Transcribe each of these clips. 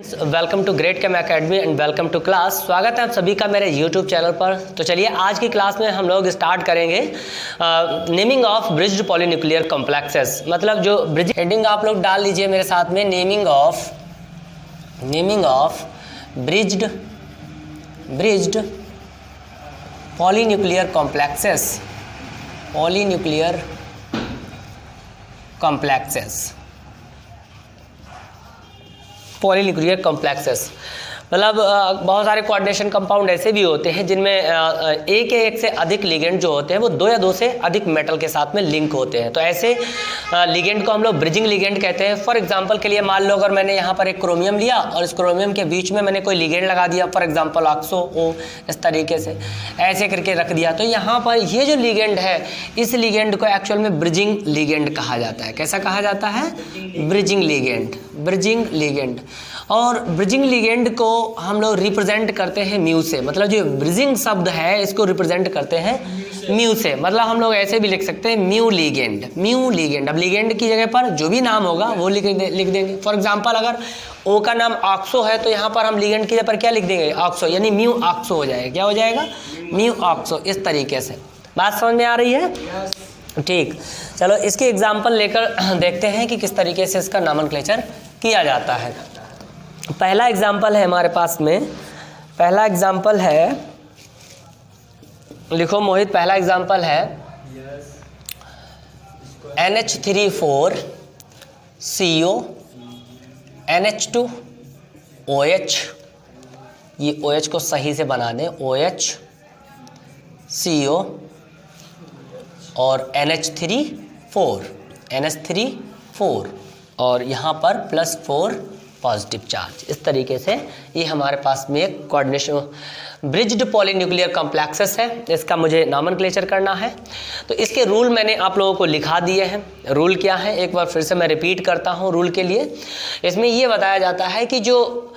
Welcome to Great Chem Academy and welcome to class. स्वागत है आप सभी का मेरे यूट्यूब चैनल पर। तो चलिए आज की क्लास में हम लोग स्टार्ट करेंगे naming of bridged polynuclear complexes. मतलब जो ब्रिज हेडिंग आप लोग डाल लीजिए मेरे साथ में, naming of bridged polynuclear complexes. मतलब बहुत सारे कोऑर्डिनेशन कंपाउंड ऐसे भी होते हैं जिनमें एक से अधिक लिगेंड जो होते हैं वो दो या दो से अधिक मेटल के साथ में लिंक होते हैं। तो ऐसे लिगेंड को हम लोग ब्रिजिंग लिगेंड कहते हैं। फॉर एग्जांपल के लिए मान लो अगर मैंने यहाँ पर एक क्रोमियम लिया और इस क्रोमियम के बीच में मैंने कोई लिगेंड लगा दिया, फॉर एग्जांपल ऑक्सो ओ, इस तरीके से ऐसे करके रख दिया, तो यहाँ पर ये जो लिगेंड है इस लिगेंड को एक्चुअल में ब्रिजिंग लिगेंड कहा जाता है। कैसा कहा जाता है? Bridging ligand. और ब्रिजिंग लिगेंड को हम लोग रिप्रेजेंट करते हैं म्यू से। मतलब जो ब्रिजिंग शब्द है इसको रिप्रेजेंट करते हैं म्यू से। मतलब हम लोग ऐसे भी लिख सकते हैं म्यू लिगेंड। अब लिगेंड की जगह पर जो भी नाम होगा वो लिख देंगे। फॉर एग्जांपल अगर ओ का नाम ऑक्सो है तो यहाँ पर हम लिगेंड की जगह पर क्या लिख देंगे? ऑक्सो, यानी म्यू ऑक्सो हो जाएगा। क्या हो जाएगा? Mu oxo. इस तरीके से बात समझ में आ रही है? ठीक, चलो इसकी एग्जाम्पल लेकर देखते हैं कि किस तरीके से इसका नॉमेनक्लेचर किया जाता है। पहला एग्जाम्पल है हमारे पास में, पहला एग्जाम्पल है, लिखो मोहित, पहला एग्जाम्पल है NH3,4CO NH2OH। ये OH को सही से बना दें, OH CO और NH3,4 और यहाँ पर +4 पॉजिटिव चार्ज। इस तरीके से ये हमारे पास में एक कोऑर्डिनेशन ब्रिज्ड पॉलीन्यूक्लियर कॉम्प्लेक्सेस है। इसका मुझे नॉमेनक्लेचर करना है। तो इसके रूल मैंने आप लोगों को लिखा दिए हैं। रूल क्या है एक बार फिर से मैं रिपीट करता हूँ रूल के लिए। इसमें ये बताया जाता है कि जो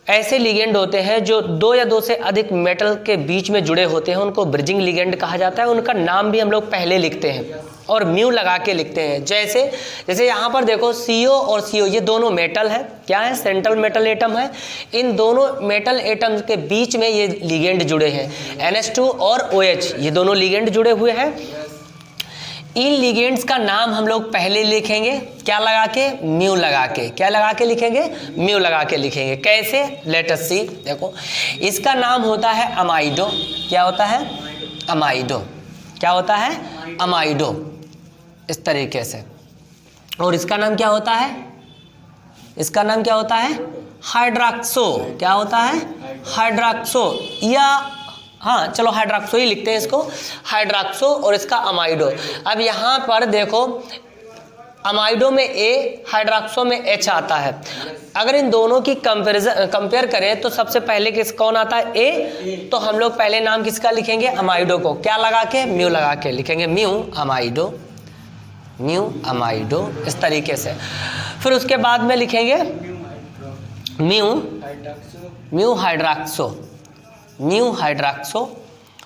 ऐसे लिगेंड होते हैं जो दो या दो से अधिक मेटल के बीच में जुड़े होते हैं उनको ब्रिजिंग लिगेंड कहा जाता है। उनका नाम भी हम लोग पहले लिखते हैं और म्यू लगा के लिखते हैं। जैसे यहाँ पर देखो CO और CO ये दोनों मेटल है। क्या है? सेंट्रल मेटल एटम है। इन दोनों मेटल एटम्स के बीच में ये लिगेंड जुड़े हैं। NH2 और OH ये दोनों लिगेंड जुड़े हुए हैं। इन लिगेंड्स का नाम हम लोग पहले लिखेंगे, क्या लगा के? म्यू लगा के। क्या लगा के लिखेंगे? म्यू लगा के लिखेंगे। कैसे? लेट अस सी। देखो इसका नाम होता है अमाइडो। क्या होता है? अमाइडो। क्या होता है? अमाइडो। इस तरीके से। और इसका नाम क्या होता है? इसका नाम क्या होता है? हाइड्रॉक्सो। क्या होता है? हाइड्रॉक्सो, या हाँ चलो हाइड्रॉक्सो ही लिखते हैं इसको, हाइड्रॉक्सो। और इसका अमाइडो। अब यहाँ पर देखो अमाइडो में A, हाइड्रॉक्सो में H आता है। अगर इन दोनों की कंपेयर करें तो सबसे पहले कौन आता है? A। तो हम लोग पहले नाम किसका लिखेंगे? अमाइडो को। क्या लगा के? म्यू लगा के लिखेंगे। म्यू अमाइडो इस तरीके से। फिर उसके बाद में लिखेंगे म्यू हाइड्रॉक्सो।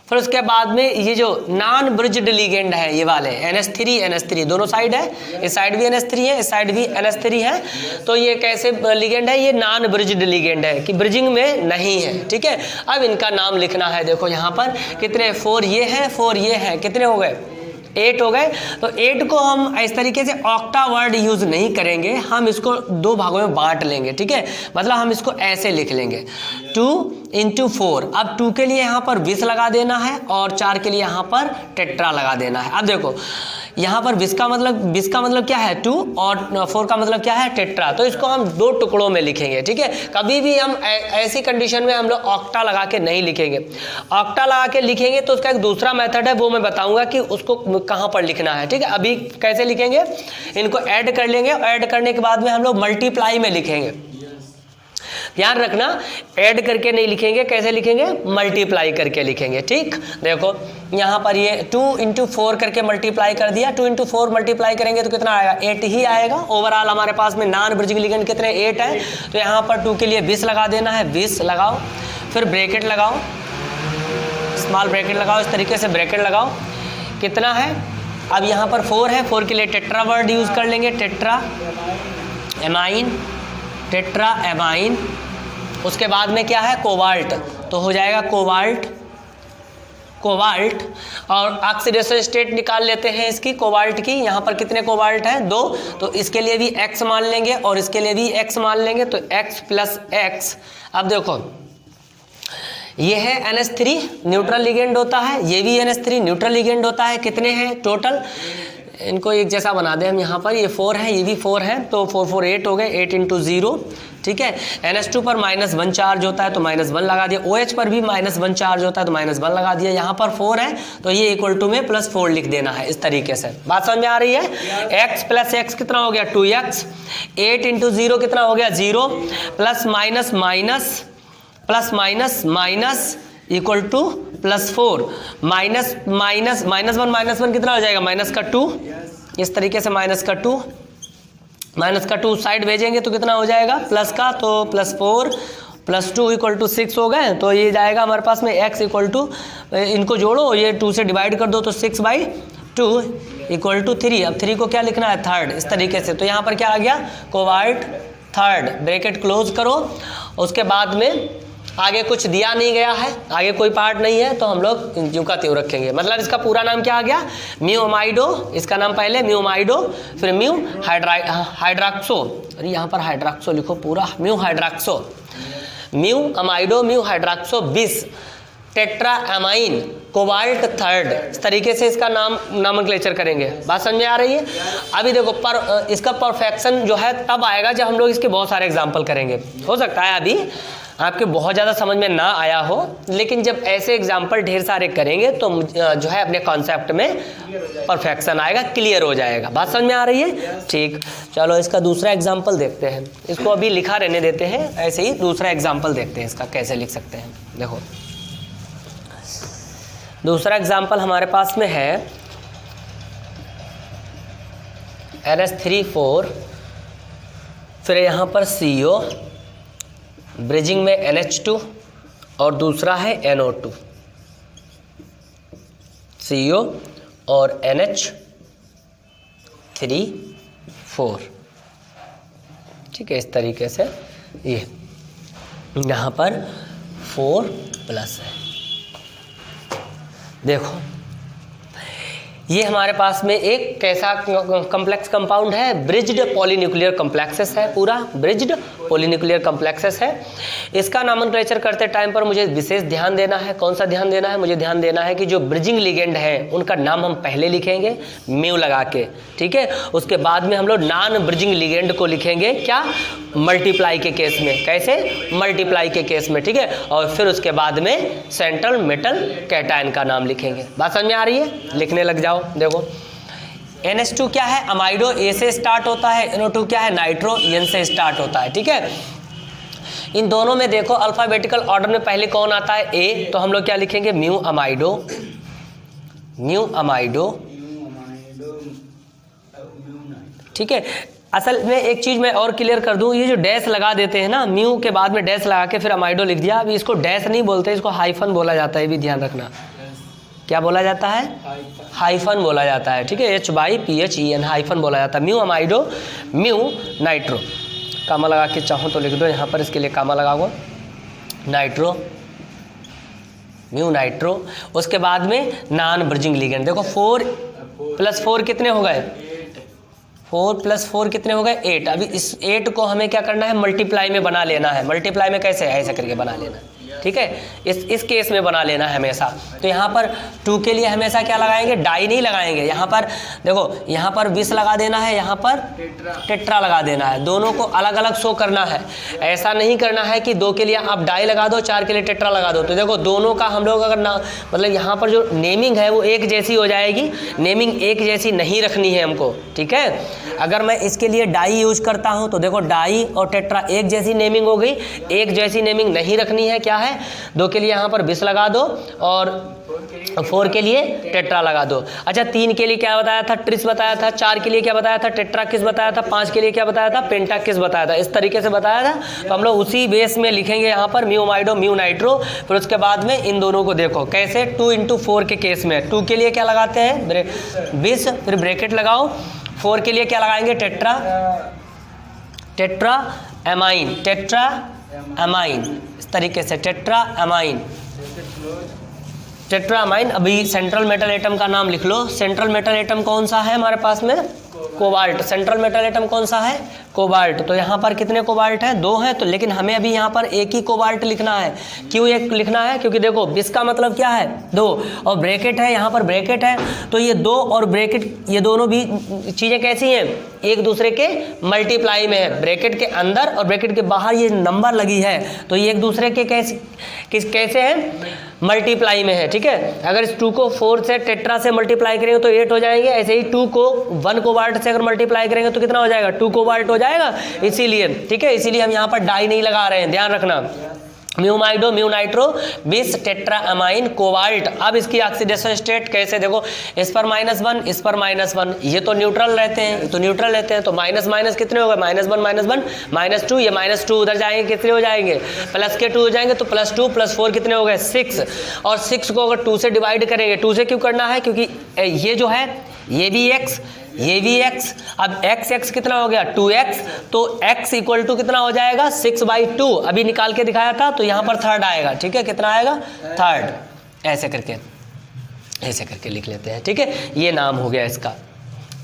फिर उसके बाद में ये जो नॉन ब्रिज्ड लिगेंड है ये वाले NH3 दोनों साइड है। इस साइड भी NH3 है, इस साइड भी NH3 है। तो ये कैसे लिगेंड है? ये नॉन ब्रिज्ड लिगेंड है कि ब्रिजिंग में नहीं है। ठीक है, अब इनका नाम लिखना है। देखो यहाँ पर कितने? 4 ये हैं, 4 ये हैं, कितने हो गए? 8 हो गए। तो 8 को हम इस तरीके से ऑक्टा वर्ड यूज नहीं करेंगे, हम इसको दो भागों में बांट लेंगे। ठीक है, मतलब हम इसको ऐसे लिख लेंगे 2 × 4। अब 2 के लिए यहाँ पर 20 लगा देना है और 4 के लिए यहाँ पर टेट्रा लगा देना है। अब देखो यहाँ पर 20 का मतलब क्या है? 2 और 4 का मतलब क्या है? टेट्रा। तो इसको हम दो टुकड़ों में लिखेंगे। ठीक है, कभी भी हम ऐसी कंडीशन में हम लोग ऑक्टा लगा के नहीं लिखेंगे। ऑक्टा लगा के लिखेंगे तो उसका एक दूसरा मेथड है, वो मैं बताऊंगा कि उसको कहाँ पर लिखना है। ठीक है, अभी कैसे लिखेंगे? इनको ऐड कर लेंगे और ऐड करने के बाद में हम लोग मल्टीप्लाई में लिखेंगे। ध्यान रखना, ऐड करके नहीं लिखेंगे, कैसे लिखेंगे? मल्टीप्लाई करके लिखेंगे। ठीक, देखो यहाँ पर ये 2 × 4 करके मल्टीप्लाई कर दिया। 2 × 4 मल्टीप्लाई करेंगे तो कितना आएगा? 8 ही आएगा। ओवरऑल हमारे पास में नॉन ब्रिजिंग लिगेंड कितने? 8 है। तो यहाँ पर 2 के लिए 20 लगा देना है। 20 लगाओ, फिर ब्रैकेट लगाओ, स्मॉल ब्रैकेट लगाओ, इस तरीके से ब्रैकेट लगाओ। कितना है? अब यहाँ पर 4 है, 4 के लिए टेट्रा वर्ड यूज कर लेंगे, टेट्रा एमाइन टेट्रा एमाइन, उसके बाद में क्या है कोबाल्ट, तो हो जाएगा कोबाल्ट, कोबाल्ट। और ऑक्सीडेशन स्टेट निकाल लेते हैं इसकी कोबाल्ट की, यहाँ पर कितने कोबाल्ट हैं 2, तो इसके लिए भी x मान लेंगे और इसके लिए भी x मान लेंगे, तो x प्लस x। अब देखो ये है NH3 न्यूट्रल लिगेंड होता है, ये भी NH3 न्यूट्रल लिगेंड होता है। कितने हैं टोटल, इनको एक जैसा बना दें हम, यहाँ पर ये 4 है, ये भी 4 है, तो 4 4 8 हो गए, 8 × 0, ठीक है। NH2 पर -1 चार्ज होता है तो -1 लगा दिया, OH पर भी -1 चार्ज होता है तो -1 लगा दिया, यहाँ पर 4 है तो ये इक्वल टू में +4 लिख देना है। इस तरीके से बात समझ में आ रही है। x प्लस x कितना हो गया 2x, 8 × 0 कितना हो गया 0, plus minus minus plus minus minus equal to +4, minus minus -1 कितना हो जाएगा -2, इस तरीके से -2 साइड भेजेंगे तो कितना हो जाएगा प्लस का, तो +4 + 2 = 6 हो गए। तो ये जाएगा हमारे पास में x इक्वल टू, इनको जोड़ो, ये 2 से डिवाइड कर दो तो 6/2 = 3। अब 3 को क्या लिखना है थर्ड, इस तरीके से। तो यहाँ पर क्या आ गया कोबाल्ट थर्ड, ब्रैकेट क्लोज करो। उसके बाद में आगे कुछ दिया नहीं गया है, आगे कोई पार्ट नहीं है, तो हम लोग ज्यों का त्यों रखेंगे। मतलब इसका पूरा नाम क्या आ गया म्यू अमाइडो, इसका नाम पहले म्यू अमाइडो, फिर म्यू हाइड्रॉक्सो, अरे यहाँ पर हाइड्रॉक्सो लिखो पूरा, mu hydroxo, mu amido mu hydroxo बिस टेट्रा एमाइन कोबाल्ट थर्ड, इस तरीके से इसका नामनक्लेचर करेंगे। बात समझ में आ रही है। अभी देखो इसका परफेक्शन जो है तब आएगा जब हम लोग इसके बहुत सारे एग्जाम्पल करेंगे। हो सकता है अभी आपके बहुत ज़्यादा समझ में ना आया हो, लेकिन जब ऐसे एग्जाम्पल ढेर सारे करेंगे तो जो है अपने कॉन्सेप्ट में परफेक्शन आएगा, क्लियर हो जाएगा। बात समझ में आ रही है। ठीक, चलो इसका दूसरा एग्जाम्पल देखते हैं। इसको अभी लिखा रहने देते हैं, ऐसे ही दूसरा एग्जाम्पल देखते हैं इसका कैसे लिख सकते हैं। देखो दूसरा एग्जाम्पल हमारे पास में है NH3 फिर यहाँ पर CO, ब्रिजिंग में NH2 और दूसरा है NO2, CO और NH3 ठीक है। इस तरीके से ये यहाँ पर 4+ है। देखो ये हमारे पास में एक कैसा कॉम्प्लेक्स कंपाउंड है, ब्रिज्ड पॉलीन्यूक्लियर कॉम्प्लेक्सेस है, पूरा ब्रिज्ड पॉलीन्यूक्लियर कॉम्प्लेक्सेस है। इसका नामनक्लेचर करते टाइम पर मुझे विशेष ध्यान देना है। कौन सा ध्यान देना है, मुझे ध्यान देना है कि जो ब्रिजिंग लिगेंड है उनका नाम हम पहले लिखेंगे म्यू लगा के, ठीक है। उसके बाद में हम लोग नॉन ब्रिजिंग लिगेंड को लिखेंगे क्या, मल्टीप्लाई के केस में। कैसे, मल्टीप्लाई के केस में, ठीक है। और फिर उसके बाद में सेंट्रल मेटल कैटायन का नाम लिखेंगे। बात समझ में आ रही है, लिखने लग जाओ। देखो NH2 क्या है, अमाइडो A से स्टार्ट होता है, NO2 क्या है, नाइट्रो N से स्टार्ट होता है, ठीक है। इन दोनों में देखो अल्फाबेटिकल ऑर्डर में पहले कौन आता है, A, तो हम लोग क्या लिखेंगे म्यू अमाइडो, ठीक है। असल में एक चीज मैं और क्लियर कर दूं, ये जो डैश लगा देते हैं ना, म्यू के बाद में डैश लगा के फिर अमाइडो लिख दिया, अभी इसको डैश नहीं बोलते, इसको हाइफन बोला जाता है, ये भी ध्यान रखना। क्या बोला जाता है, हाइफन बोला जाता है, ठीक है। HYPHEN हाइफन बोला जाता है। म्यू अमाइडो म्यू नाइट्रो, कामा लगा के चाहो तो लिख दो यहाँ पर, इसके लिए कामा लगाओ, नाइट्रो म्यू नाइट्रो। उसके बाद में नॉन ब्रिजिंग लिगेंड, देखो 4 + 4 कितने हो गए, 4 + 4 कितने हो गए 8। अभी इस 8 को हमें क्या करना है, मल्टीप्लाई में बना लेना है। मल्टीप्लाई में कैसे, ऐसे करके बना लेना है, ठीक है। इस केस में बना लेना है हमेशा। तो यहाँ पर 2 के लिए हमेशा क्या लगाएंगे, डाई नहीं लगाएंगे। यहाँ पर देखो, यहाँ पर 20 लगा देना है, यहाँ पर टेट्रा लगा देना है। दोनों को अलग अलग शो करना है। ऐसा नहीं करना है कि 2 के लिए आप डाई लगा दो, 4 के लिए टेट्रा लगा दो। तो देखो दोनों का हम लोग अगर ना, मतलब यहाँ पर जो नेमिंग है वो एक जैसी हो जाएगी। नेमिंग एक जैसी नहीं रखनी है हमको, ठीक है। अगर मैं इसके लिए डाई यूज करता हूँ तो देखो डाई और टेट्रा एक जैसी नेमिंग हो गई, एक जैसी नेमिंग नहीं रखनी है। क्या है, 2 के लिए यहाँ पर 20 लगा दो और 4 के लिए टेट्रा लगा दो। अच्छा 3 के लिए क्या बताया था, ट्रिस बताया था। 4 के लिए क्या बताया था, टेट्रा किस बताया था। 5 के लिए क्या बताया था, पेंटा किस बताया था। इस तरीके से बताया था। तो हम लोग उसी बेस में लिखेंगे यहाँ पर म्यू अमाइडो म्यू नाइट्रो। फिर उसके बाद में इन दोनों को देखो कैसे, 2 × 4 के केस में 2 के लिए क्या लगाते हैं 20, फिर ब्रैकेट लगाओ। 4 के लिए क्या लगाएंगे, टेट्रा एमाइन, टेट्रा एमाइन, इस तरीके से टेट्रा एमाइन, टेट्रा एमाइन। अभी सेंट्रल मेटल एटम का नाम लिख लो। सेंट्रल मेटल एटम कौन सा है हमारे पास में? कोबाल्ट। सेंट्रल मेटल एटम कौन सा है? कोबाल्ट। तो यहाँ पर कितने कोबाल्ट हैं? 2 हैं। तो लेकिन हमें अभी यहाँ पर एक ही कोबाल्ट लिखना है। क्यों एक लिखना है? क्योंकि देखो इसका मतलब क्या है? 2, और ब्रैकेट है, यहाँ पर ब्रैकेट है, तो ये 2 और ब्रैकेट, ये दोनों भी चीज़ें कैसी हैं? एक दूसरे के मल्टीप्लाई में है। ब्रैकेट के अंदर और ब्रैकेट के बाहर ये नंबर लगी है, तो ये एक दूसरे के कैसे हैं? मल्टीप्लाई में है। ठीक है, अगर इस 2 को 4 से टेट्रा से मल्टीप्लाई करेंगे तो 8 हो जाएंगे। ऐसे ही 2 को 1 कोबाल्ट से अगर मल्टीप्लाई करेंगे तो कितना हो जाएगा? 2 कोबाल्ट हो जाएगा। इसीलिए ठीक है, इसीलिए हम यहाँ पर डाई नहीं लगा रहे हैं, ध्यान रखना। म्यूमाइडो, म्यूनाइट्रो, बिस, टेट्रा एमाइन, कोबाल्ट। अब इसकी ऑक्सीडेशन स्टेट कैसे? देखो इस पर -1, इस पर -1, ये तो न्यूट्रल रहते हैं, तो न्यूट्रल रहते हैं, तो माइनस माइनस कितने हो गए? -1 -1 -2, ये -2 उधर जाएंगे, कितने हो जाएंगे? प्लस के 2 हो जाएंगे, तो +2 + 4 कितने हो गए? 6। और 6 को अगर 2 से डिवाइड करेंगे, 2 से क्यों करना है? क्योंकि ये जो है ये भी x, ये भी x, अब x कितना हो गया? 2x, तो x = कितना हो जाएगा? 6/2। अभी निकाल के दिखाया था, तो यहाँ पर थर्ड आएगा। ठीक है, कितना आएगा? थर्ड। ऐसे करके लिख लेते हैं। ठीक है, ये नाम हो गया इसका।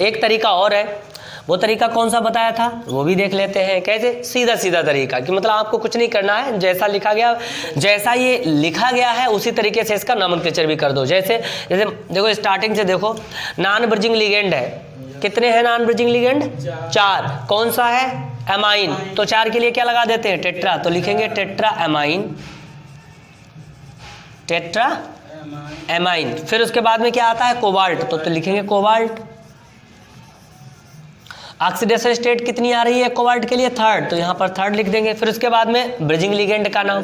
एक तरीका और है, वो तरीका कौन सा बताया था वो भी देख लेते हैं। कैसे? सीधा सीधा तरीका, कि मतलब आपको कुछ नहीं करना है, जैसा ये लिखा गया है उसी तरीके से इसका नोमेनक्लेचर भी कर दो। जैसे देखो स्टार्टिंग से देखो, नॉन ब्रिजिंग लिगेंड है, कितने हैं नॉन ब्रिजिंग लिगेंड? 4। कौन सा है? एमाइन। तो 4 के लिए क्या लगा देते हैं? टेट्रा। तो लिखेंगे टेट्रा एमाइन, टेट्रा एमाइन। फिर उसके बाद में क्या आता है? कोबाल्ट। तो लिखेंगे कोबाल्ट। ऑक्सीडेशन स्टेट कितनी आ रही है कोबाल्ट के लिए? थर्ड। तो यहाँ पर थर्ड लिख देंगे। फिर उसके बाद में ब्रिजिंग लिगेंड का नाम,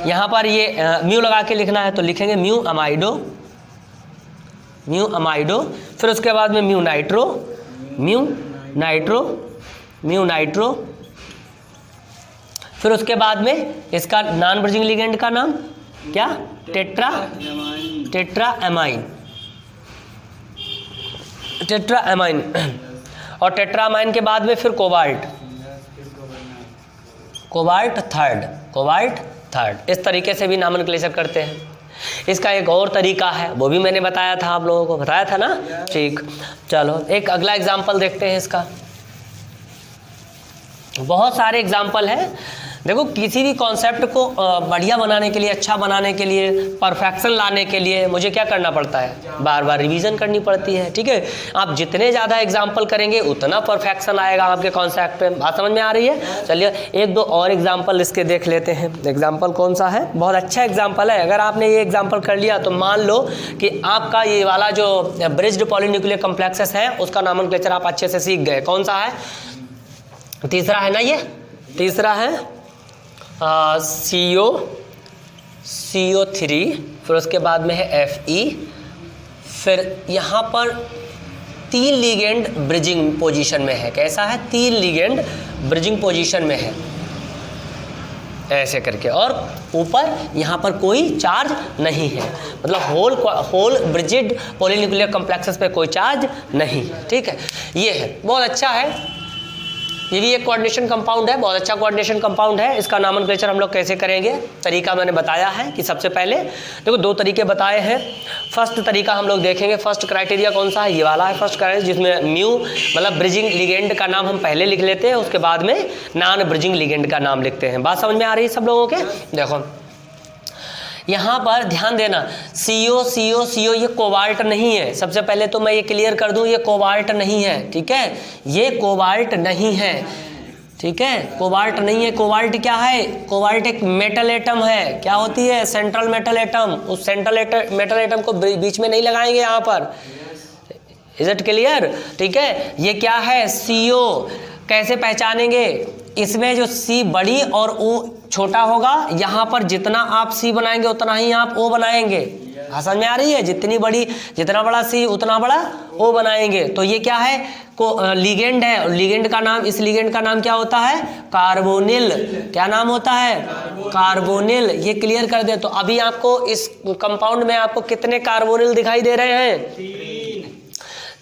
यहाँ पर ये म्यू लगा के लिखना है, तो लिखेंगे म्यू अमाइडो, म्यू अमाइडो। फिर उसके बाद में mu nitro, mu nitro, mu nitro. फिर उसके बाद में इसका नॉन ब्रिजिंग लिगेंड का नाम क्या? Tetra, tetra amine, tetra amine. और टेट्रामाइन के बाद में फिर cobalt, cobalt third, cobalt third. इस तरीके से भी नोमेनक्लेचर करते हैं। इसका एक और तरीका है, वो भी मैंने बताया था, आप लोगों को बताया था ना। ठीक, चलो एक अगला एग्जाम्पल देखते हैं इसका। बहुत सारे एग्जाम्पल हैं। देखो किसी भी कॉन्सेप्ट को बढ़िया बनाने के लिए, अच्छा बनाने के लिए, परफेक्शन लाने के लिए मुझे क्या करना पड़ता है? बार बार रिवीजन करनी पड़ती है। ठीक है, आप जितने ज़्यादा एग्जाम्पल करेंगे उतना परफेक्शन आएगा आपके कॉन्सेप्ट पे। बात समझ में आ रही है? चलिए एक दो और एग्जाम्पल इसके देख लेते हैं। एग्जाम्पल कौन सा है? बहुत अच्छा एग्जाम्पल है। अगर आपने ये एग्जाम्पल कर लिया तो मान लो कि आपका ये वाला जो ब्रिज्ड पॉलीन्यूक्लियर कॉम्प्लेक्सेस है उसका नोमेनक्लेचर आप अच्छे से सीख गए। कौन सा है? तीसरा है ना, ये तीसरा है CO3, फिर उसके बाद में है Fe, फिर यहाँ पर 3 लिगेंड ब्रिजिंग पोजीशन में है। कैसा है? 3 लिगेंड ब्रिजिंग पोजीशन में है, ऐसे करके। और ऊपर यहाँ पर कोई चार्ज नहीं है, मतलब होल ब्रिजिड पॉलीन्यूक्लियर कॉम्प्लेक्सेस पे कोई चार्ज नहीं। ठीक है, ये है, बहुत अच्छा है। ये भी एक कोऑर्डिनेशन कंपाउंड है, बहुत अच्छा कोऑर्डिनेशन कंपाउंड है। इसका नोमेनक्लेचर हम लोग कैसे करेंगे? तरीका मैंने बताया है कि सबसे पहले देखो 2 तरीके बताए हैं। फर्स्ट तरीका हम लोग देखेंगे। फर्स्ट क्राइटेरिया कौन सा है? ये वाला है फर्स्ट क्राइटेरिया, जिसमें म्यू मतलब ब्रिजिंग लिगेंड का नाम हम पहले लिख लेते हैं, उसके बाद में नॉन ब्रिजिंग लिगेंड का नाम लिखते हैं। बात समझ में आ रही है सब लोगों के? देखो यहाँ पर ध्यान देना, CO ये कोबाल्ट नहीं है। सबसे पहले तो मैं ये क्लियर कर दूं, ये कोबाल्ट नहीं है। ठीक है, ये कोबाल्ट नहीं है। ठीक है, कोबाल्ट नहीं है। कोबाल्ट क्या है? कोबाल्ट एक मेटल एटम है। क्या होती है? Central metal atom. उस सेंट्रल मेटल एटम को बीच में नहीं लगाएंगे यहाँ पर। Is it clear? ठीक है, ये क्या है? CO। कैसे पहचानेंगे? इसमें जो C बड़ी और O छोटा होगा, यहाँ पर जितना आप C बनाएंगे उतना ही आप O बनाएंगे। समझ में आ रही है? जितना बड़ा C उतना बड़ा O बनाएंगे। तो ये क्या है? लिगेंड है। लिगेंड का नाम, इस लिगेंड का नाम क्या होता है? कार्बोनिल। क्या नाम होता है? कार्बोनिल। ये क्लियर कर दे। तो अभी आपको इस कंपाउंड में आपको कितने कार्बोनिल दिखाई दे रहे हैं?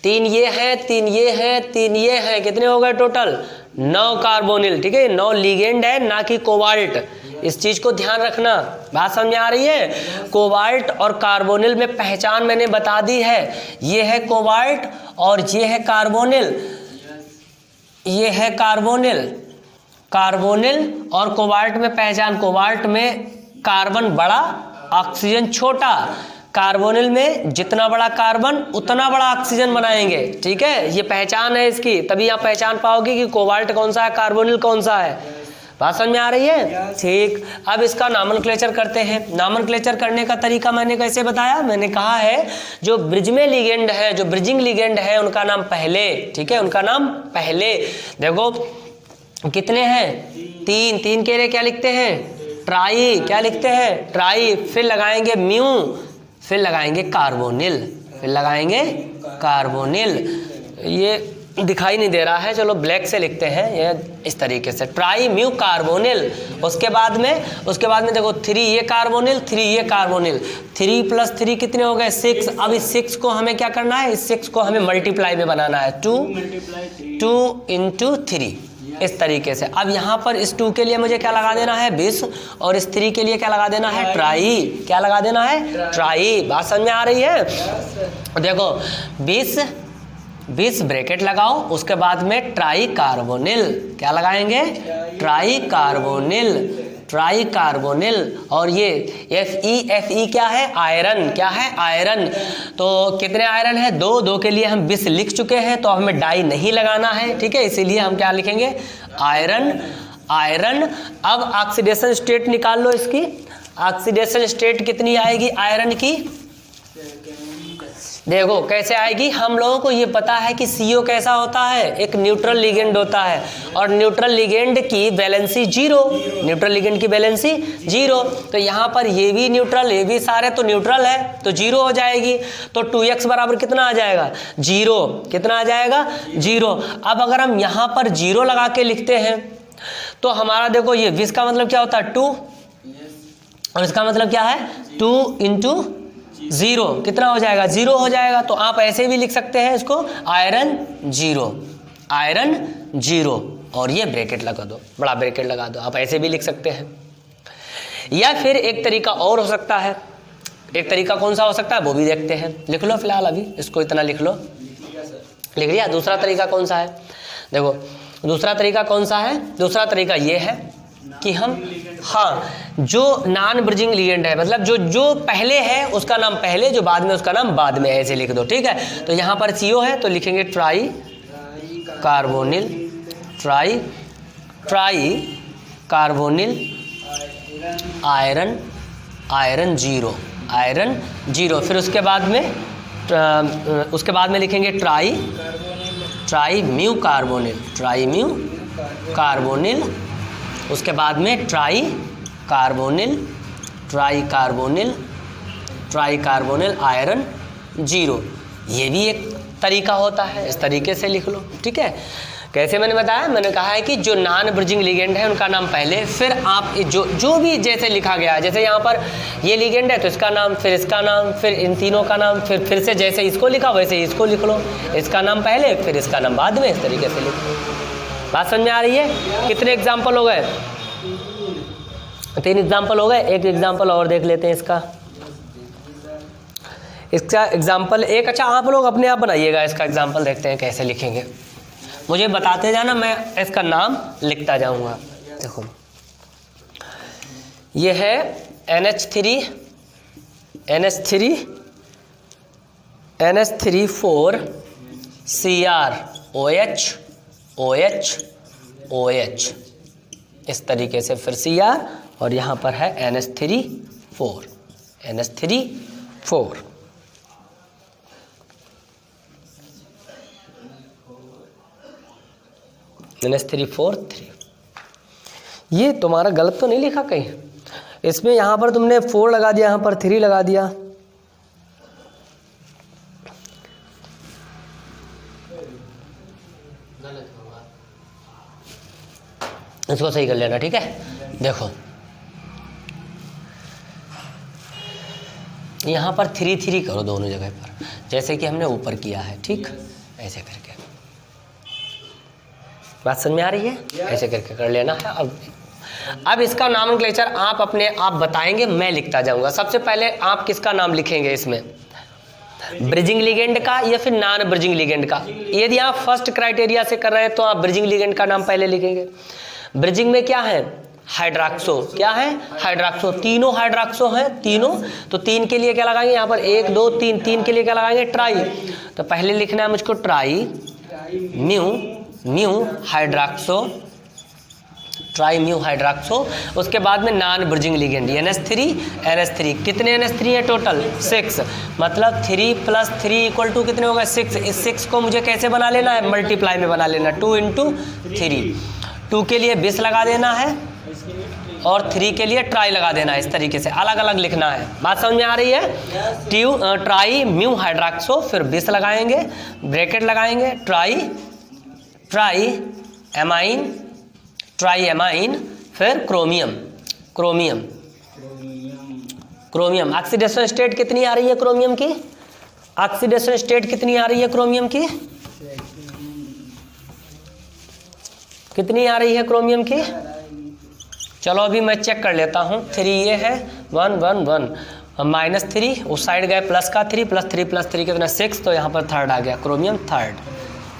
3 ये हैं, 3 ये हैं, 3 ये हैं। कितने हो गए टोटल? 9 कार्बोनिल, ठीक है, 9 लिगेंड है ना कि कोबाल्ट, इस चीज को ध्यान रखना। बात समझ में आ रही है? कोबाल्ट और कार्बोनिल में पहचान मैंने बता दी है, ये है कोबाल्ट और ये है कार्बोनिल, ये है कार्बोनिल, कार्बोनिल और कोबाल्ट में पहचान, कोबाल्ट में कार्बन बड़ा ऑक्सीजन छोटा, कार्बोनिल में जितना बड़ा कार्बन उतना बड़ा ऑक्सीजन बनाएंगे, ठीक है, ये पहचान है इसकी, तभी आप पहचान पाओगे कि कोबाल्ट कौन सा है, कार्बोनिल कौन सा है। बात समझ में आ रही है? ठीक, अब इसका नामनक्लेचर करते हैं। नामनक्लेचर करने का तरीका मैंने कैसे बताया? मैंने कहा है जो ब्रिज में लिगेंड है, जो ब्रिजिंग लिगेंड है, उनका नाम पहले, ठीक है, उनका नाम पहले। देखो कितने हैं? 3, 3 के लिए क्या लिखते हैं? ट्राई, क्या लिखते हैं? ट्राई, फिर लगाएंगे म्यू, फिर लगाएंगे कार्बोनिल, फिर लगाएंगे कार्बोनिल। ये दिखाई नहीं दे रहा है, चलो ब्लैक से लिखते हैं, ये इस तरीके से ट्राई म्यू कार्बोनिल। उसके बाद में देखो 3 ये कार्बोनिल, 3 ये कार्बोनिल, 3 + 3 कितने हो गए? 6। अब इस 6 को हमें क्या करना है? इस 6 को हमें मल्टीप्लाई में बनाना है, 2 × 3 इस तरीके से। अब यहाँ पर इस 2 के लिए मुझे क्या लगा देना है? 20 और इस 3 के लिए क्या लगा देना है? ट्राई, क्या लगा देना है? ट्राई। बात समझ में आ रही है? देखो 20 ब्रैकेट लगाओ, उसके बाद में ट्राई कार्बोनिल, क्या लगाएंगे? Try carbonyl, try carbonyl. और ये Fe क्या है? आयरन, क्या है? आयरन। तो कितने आयरन है? 2 के लिए हम 20 लिख चुके हैं, तो हमें डाई नहीं लगाना है, ठीक है, इसीलिए हम क्या लिखेंगे? Iron, iron. अब ऑक्सीडेशन स्टेट निकाल लो इसकी। ऑक्सीडेशन स्टेट कितनी आएगी आयरन की? देखो कैसे आएगी, हम लोगों को ये पता है कि CO कैसा होता है? एक न्यूट्रल लिगेंड होता है, और न्यूट्रल लिगेंड की वैलेंसी 0, न्यूट्रल लिगेंड की वैलेंसी 0। तो यहाँ पर ये भी न्यूट्रल, ये भी सारे तो न्यूट्रल है, तो 0 हो जाएगी। तो 2x बराबर कितना आ जाएगा? 0। कितना आ जाएगा? 0। अब अगर हम यहाँ पर 0 लगा के लिखते हैं तो हमारा देखो ये 20 का मतलब क्या होता है? 2, और इसका मतलब क्या है? 2 × 0 कितना हो जाएगा? 0 हो जाएगा। तो आप ऐसे भी लिख सकते हैं इसको, आयरन 0, आयरन 0, और ये ब्रैकेट लगा दो, बड़ा ब्रैकेट लगा दो, आप ऐसे भी लिख सकते हैं। या फिर एक तरीका और हो सकता है, एक तरीका कौन सा हो सकता है वो भी देखते हैं। लिख लो फिलहाल, अभी इसको इतना लिख लो, लिख लिया। दूसरा तरीका कौन सा है? देखो दूसरा तरीका कौन सा है? दूसरा तरीका ये है कि हम, हाँ, जो नॉन ब्रिजिंग लिगेंड है, मतलब जो पहले है उसका नाम पहले, जो बाद में उसका नाम बाद में, ऐसे लिख दो, ठीक है। तो यहाँ पर CO है तो लिखेंगे try carbonyl, try carbonyl, iron, iron 0, iron 0। फिर उसके बाद में लिखेंगे try mu carbonyl, try mu carbonyl. उसके बाद में ट्राई कार्बोनिल, आयरन 0। ये भी एक तरीका होता है, इस तरीके से लिख लो, ठीक है। कैसे मैंने बताया? मैंने कहा है कि जो नॉन ब्रिजिंग लिगेंड है उनका नाम पहले, फिर आप जो भी जैसे लिखा गया है, जैसे यहाँ पर ये लिगेंड है तो इसका नाम, फिर इसका नाम, फिर इन तीनों का नाम, फिर से जैसे इसको लिखा वैसे इसको लिख लो, इसका नाम पहले फिर इसका नाम बाद में, इस तरीके से लिख लो। बात समझ में आ रही है? कितने एग्जाम्पल हो गए? 3 एग्जाम्पल हो गए। एक एग्जाम्पल और देख लेते हैं इसका एग्जाम्पल एक। अच्छा, आप लोग अपने आप बनाइएगा इसका एग्जाम्पल, देखते हैं कैसे लिखेंगे, मुझे बताते जाना, मैं इसका नाम लिखता जाऊंगा। देखो ये है NH3 Cr OH, इस तरीके से, फिर Cr, और यहाँ पर है NH3 3। ये तुम्हारा गलत तो नहीं लिखा कहीं? इसमें यहाँ पर तुमने 4 लगा दिया, यहाँ पर 3 लगा दिया। इसको सही कर लेना, ठीक है। देखो यहाँ पर 3 करो दोनों जगह पर, जैसे कि हमने ऊपर किया है, ठीक, ऐसे करके। बात समझ में आ रही है? ऐसे करके कर लेना है। अब इसका नॉमेनक्लेचर आप अपने आप बताएंगे, मैं लिखता जाऊंगा। सबसे पहले आप किसका नाम लिखेंगे इसमें, ब्रिजिंग लिगेंड का या फिर नॉन ब्रिजिंग लिगेंड का? यदि आप फर्स्ट क्राइटेरिया से कर रहे हैं तो आप ब्रिजिंग लिगेंड का नाम पहले लिखेंगे। ब्रिजिंग में क्या है, हाइड्रॉक्सो, क्या है, हाइड्रॉक्सो, तीनों हाइड्रॉक्सो हैं, तीनों। तो 3 के लिए क्या लगाएंगे यहाँ पर, 1 2 3, 3 के लिए क्या लगाएंगे, ट्राई। तो पहले लिखना है मुझको try mu hydroxo, try mu hydroxo. उसके बाद में नॉन ब्रिजिंग लिगेंड NH3 कितने NH3 है टोटल, 6। मतलब 3 + 3 = कितने होगा, 6। इस 6 को मुझे कैसे बना लेना है, मल्टीप्लाई में बना लेना, 2 × 3। 2 के लिए 20 लगा देना है और 3 के लिए ट्राई लगा देना है। इस तरीके से अलग अलग लिखना है। बात समझ में आ रही है? ट्राई म्यू हाइड्रॉक्सो, फिर 20 लगाएंगे, ब्रैकेट लगाएंगे, ट्राई एमाइन, फिर क्रोमियम। ऑक्सीडेशन स्टेट कितनी आ रही है क्रोमियम की, ऑक्सीडेशन स्टेट कितनी आ रही है क्रोमियम की, कितनी आ रही है क्रोमियम की? चलो अभी मैं चेक कर लेता हूँ। 3 ये है, 1 1 1 -3, उस साइड गए प्लस का 3 + 3 + 3 कितना, 6। तो यहाँ पर थर्ड आ गया, क्रोमियम थर्ड।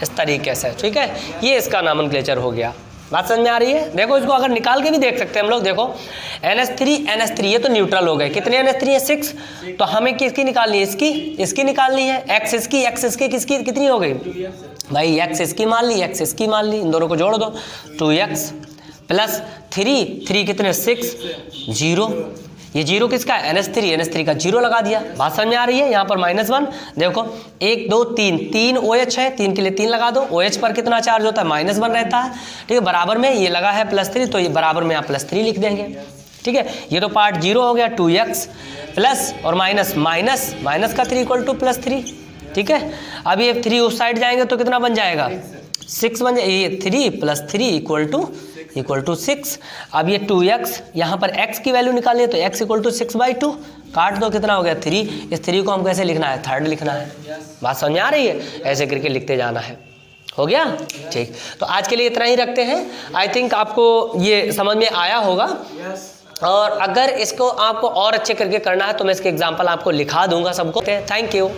इस तरीके से, ठीक है, ये इसका नॉमेनक्लेचर हो गया। बात समझ में आ रही है? देखो इसको अगर निकाल के भी देख सकते हैं हम लोग। देखो NH3 ये तो न्यूट्रल हो गए, कितने NH3 है, 6। तो हमें किसकी निकालनी है, इसकी निकालनी है। x इसकी किसकी कितनी हो गई भाई, x इसकी मान ली, इन दोनों को जोड़ दो, 2x + 3 कितने, 6, 0। ये 0 किसका है, NH3 का 0 लगा दिया। बात समझ में आ रही है? यहाँ पर -1 देखो, 1 2 3 OH है, 3 के लिए 3 लगा दो। OH पर कितना चार्ज होता है, -1 रहता है, ठीक है। बराबर में ये लगा है +3, तो ये बराबर में आप +3 लिख देंगे, ठीक है। ये तो पार्ट 0 हो गया, 2x प्लस और माइनस का 3 = +3, ठीक है। अब ये 3 उस साइड जाएंगे तो कितना बन जाएगा, 6 बन जाएगा। ये 3 + 3 = 6। अब ये 2x, यहाँ पर x की वैल्यू निकालनी है, तो x = 6/2, काट दो, कितना हो गया, 3। इस 3 को हम कैसे लिखना है, थर्ड लिखना है। बात समझ में आ रही है? ऐसे करके लिखते जाना है। हो गया, ठीक। तो आज के लिए इतना ही रखते हैं। आई थिंक आपको ये समझ में आया होगा। और अगर इसको आपको और अच्छे करके करना है तो मैं इसके एग्जाम्पल आपको लिखा दूंगा सबको। Thank you.